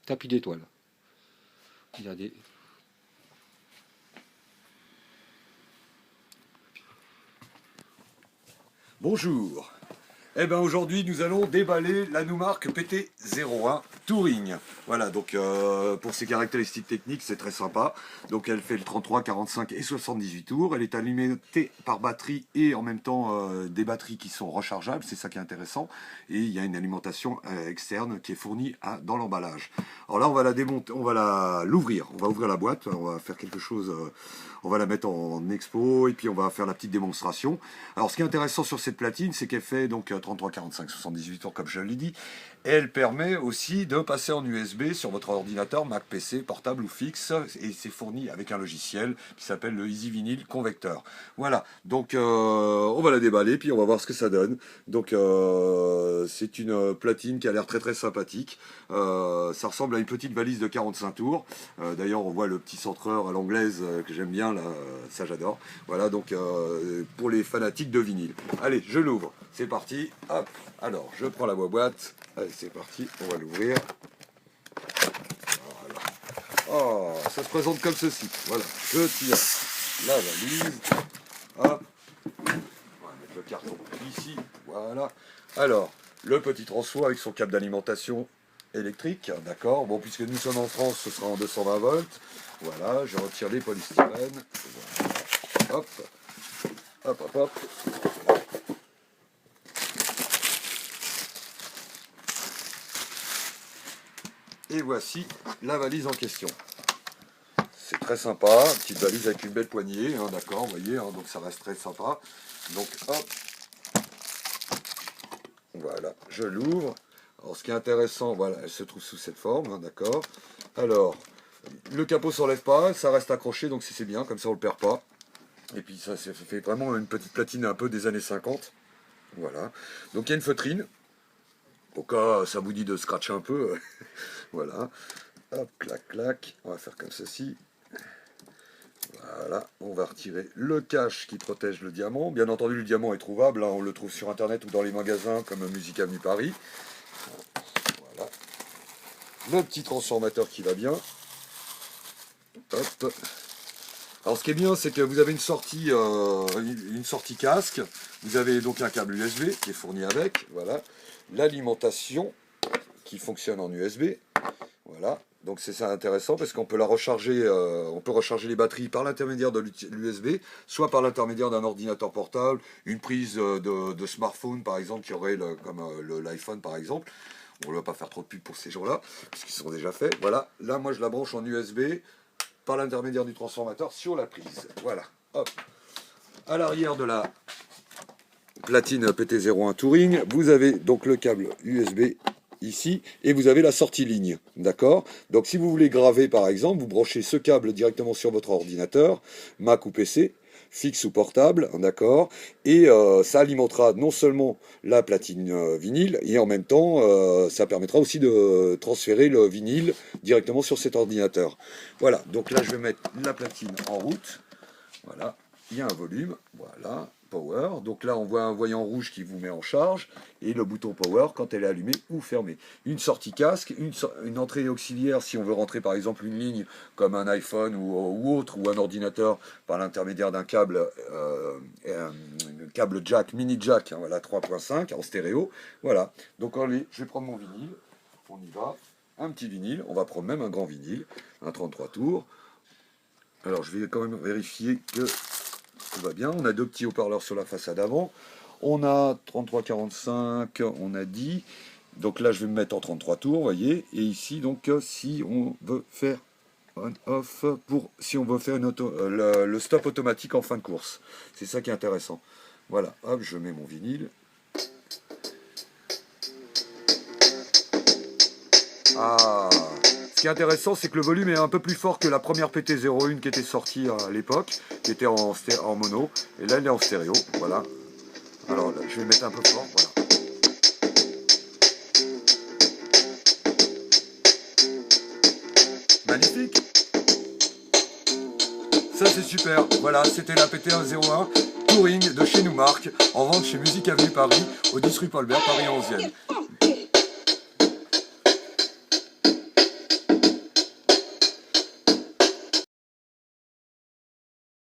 tapis d'étoiles. Il y a des... Bonjour. Eh bien aujourd'hui nous allons déballer la Numark PT01 Touring. Voilà, donc pour ses caractéristiques techniques c'est très sympa. Donc elle fait le 33, 45 et 78 tours. Elle est alimentée par batterie et en même temps des batteries qui sont rechargeables, c'est ça qui est intéressant. Et il y a une alimentation externe qui est fournie dans l'emballage. Alors là on va la démonter, on va l'ouvrir. On va ouvrir la boîte, on va faire quelque chose... on va la mettre en expo et puis on va faire la petite démonstration. Alors ce qui est intéressant sur cette platine, c'est qu'elle fait donc 33, 45, 78 tours comme je l'ai dit. Et elle permet aussi de passer en USB sur votre ordinateur, Mac, PC, portable ou fixe. Et c'est fourni avec un logiciel qui s'appelle le Easy Vinyl Convector. Voilà, donc on va la déballer puis on va voir ce que ça donne. Donc c'est une platine qui a l'air très très sympathique. Ça ressemble à une petite valise de 45 tours. D'ailleurs on voit le petit centreur à l'anglaise que j'aime bien, là, ça j'adore. Voilà, donc pour les fanatiques de vinyle. Allez, je l'ouvre, c'est parti. Hop, alors je prends la boîte. Allez, c'est parti, on va l'ouvrir. Voilà. Oh, ça se présente comme ceci. Voilà, je tire la valise. Hop, on va mettre le carton ici. Voilà. Alors, le petit transfo avec son câble d'alimentation électrique, d'accord. Bon, puisque nous sommes en France, ce sera en 220 volts. Voilà, je retire les polystyrènes. Voilà. Hop, hop, hop, hop. Et voici la valise en question. C'est très sympa, une petite valise avec une belle poignée, hein, d'accord, vous voyez, hein, donc ça reste très sympa. Donc hop, voilà, je l'ouvre. Alors ce qui est intéressant, voilà, elle se trouve sous cette forme, hein, d'accord. Alors, le capot ne s'enlève pas, ça reste accroché, donc c'est bien, comme ça on ne le perd pas. Et puis ça fait vraiment une petite platine un peu des années 50. Voilà, donc il y a une feutrine. Au cas ça vous dit de scratcher un peu, voilà, hop, clac, clac, on va faire comme ceci, voilà, on va retirer le cache qui protège le diamant, bien entendu le diamant est trouvable, hein, on le trouve sur internet ou dans les magasins comme Musique Avenue Paris, voilà, le petit transformateur qui va bien, hop. Alors ce qui est bien, c'est que vous avez une sortie casque, vous avez donc un câble USB qui est fourni avec, voilà, l'alimentation qui fonctionne en USB, voilà, donc c'est ça intéressant parce qu'on peut la recharger, on peut recharger les batteries par l'intermédiaire de l'USB, soit par l'intermédiaire d'un ordinateur portable, une prise de smartphone par exemple, qui aurait comme l'iPhone par exemple. On ne va pas faire trop de pub pour ces gens-là, puisqu'ils sont déjà faits. Voilà, là moi je la branche en USB, par l'intermédiaire du transformateur sur la prise. Voilà, hop. À l'arrière de la platine PT01 Touring, vous avez donc le câble USB ici, et vous avez la sortie ligne, d'accord. Donc si vous voulez graver par exemple, vous branchez ce câble directement sur votre ordinateur, Mac ou PC, fixe ou portable, d'accord, et ça alimentera non seulement la platine vinyle, et en même temps, ça permettra aussi de transférer le vinyle directement sur cet ordinateur. Voilà, donc là je vais mettre la platine en route, voilà, il y a un volume, voilà, Power, donc là on voit un voyant rouge qui vous met en charge, et le bouton Power quand elle est allumée ou fermée. Une sortie casque, une entrée auxiliaire si on veut rentrer par exemple une ligne comme un iPhone ou autre, ou un ordinateur par l'intermédiaire d'un câble, câble jack, mini jack, hein, voilà, 3.5 en stéréo, voilà. Donc allez, je vais prendre mon vinyle, on y va, un petit vinyle, on va prendre même un grand vinyle, un 33 tours. Alors je vais quand même vérifier que tout va bien. On a deux petits haut-parleurs sur la façade avant. On a 33-45, on a dit. Donc là, je vais me mettre en 33 tours, vous voyez. Et ici, donc, si on veut faire on-off, si on veut faire le stop automatique en fin de course. C'est ça qui est intéressant. Voilà, hop, je mets mon vinyle. Ah, ce qui est intéressant, c'est que le volume est un peu plus fort que la première PT01 qui était sortie à l'époque, qui était en mono, et là elle est en stéréo, voilà. Alors là, je vais mettre un peu fort, voilà. Magnifique. Ça c'est super, voilà, c'était la PT101 Touring de chez Numark, en vente chez Musique Avenue Paris, au 10 rue Paul Bert, Paris 11e.